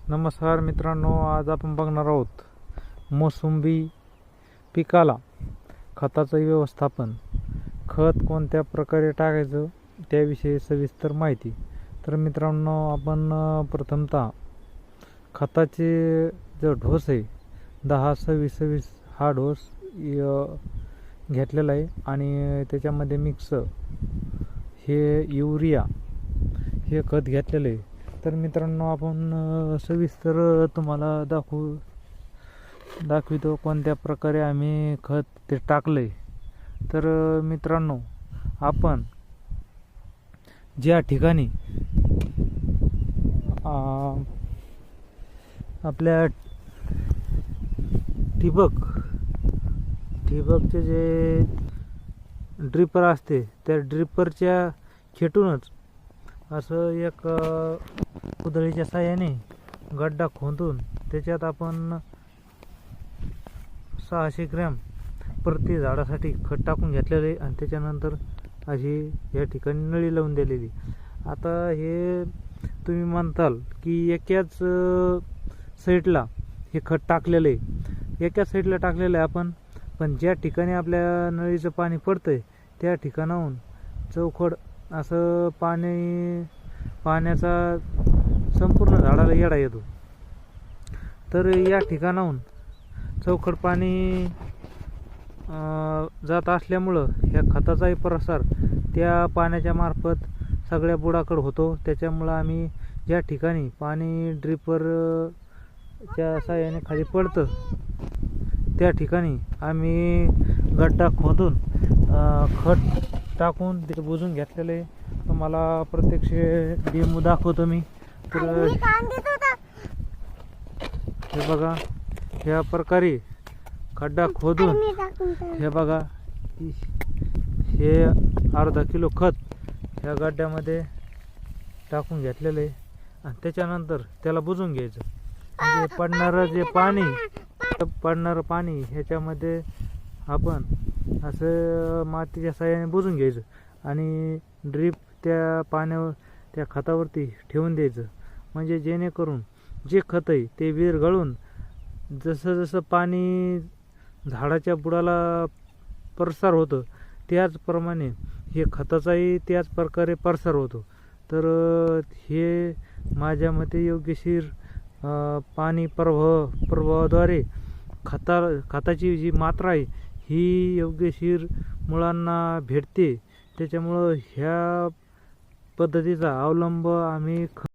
नमस्कार मित्रांनो, आज आपण बघणार आहोत मोसंबी पिकाला खताचं व्यवस्थापन. खत कोणत्या प्रकारे टाकायचं त्याविषयी सविस्तर माहिती. तर मित्रांनो, आपण प्रथमतः खताचे जो ढोस आहे 10-26-26 हा ढोस घेतलेला आहे आणि त्याच्यामध्ये मिक्स हे युरिया हे खत घेतलेलं आहे. तर मित्रांनो, आपण सविस्तर तुम्हाला दाखवितो कोणत्या प्रकारे आम्ही खत ते टाकले. तर मित्रांनो, आपण ज्या ठिकाणी आपल्या ठिबकचे जे ड्रिपर असते त्या ड्रिपरच्या खेटूनच असं एक कुदळीच्या साहाय्याने गड्डा खोदून त्याच्यात आपण 600 ग्रॅम प्रति झाडासाठी खत टाकून घेतलेले आणि त्याच्यानंतर अशी या ठिकाणी नळी लावून दिलेली. आता हे तुम्ही म्हणताल की एकाच साईडला हे खत टाकलेलं आहे, एकाच साईडला टाकलेलं आहे आपण, पण ज्या ठिकाणी आपल्या नळीचं पाणी पडतंय त्या ठिकाणाहून चौखड असं पाण्याचा संपूर्ण झाडाला येडा येतो. तर या ठिकाणाहून चौखड पाणी जात असल्यामुळं ह्या खताचाही प्रसार त्या पाण्याच्या मार्फत सगळ्या बुडाकडे होतो. त्याच्यामुळं आम्ही ज्या ठिकाणी पाणी ड्रिपरच्या साहाय्याने खाली पडतं त्या ठिकाणी आम्ही गड्डा खोदून खत टाकून ते बुजून घेतलेले. तुम्हाला प्रत्यक्ष डेमो दाखवतो मी. तर हे बघा, ह्या प्रकारे खड्डा खोदून हे बघा, हे अर्धा किलो खत ह्या गड्ड्यामध्ये टाकून घेतलेलं आहे आणि त्याच्यानंतर त्याला बुजून घ्यायचं. म्हणजे पडणारं पाणी ह्याच्यामध्ये आपण असं मातीच्या साहाय्याने बुजून घ्यायचं आणि ड्रीप त्या पाण्यावर त्या खतावरती ठेवून द्यायचं. म्हणजे जेणेकरून जे खत आहे ते विरघळून जसं जसं पाणी झाडाच्या बुडाला प्रसार होतं त्याचप्रमाणे हे खताचाही त्याच प्रकारे प्रसार होतो. तर हे माझ्या मते योग्यशीर पाणी प्रवाहाद्वारे खताची जी मात्रा आहे ही योग्यशीर मुळांना भेटते. त्याच्यामुळं ह्या पद्धतीचा अवलंब आम्ही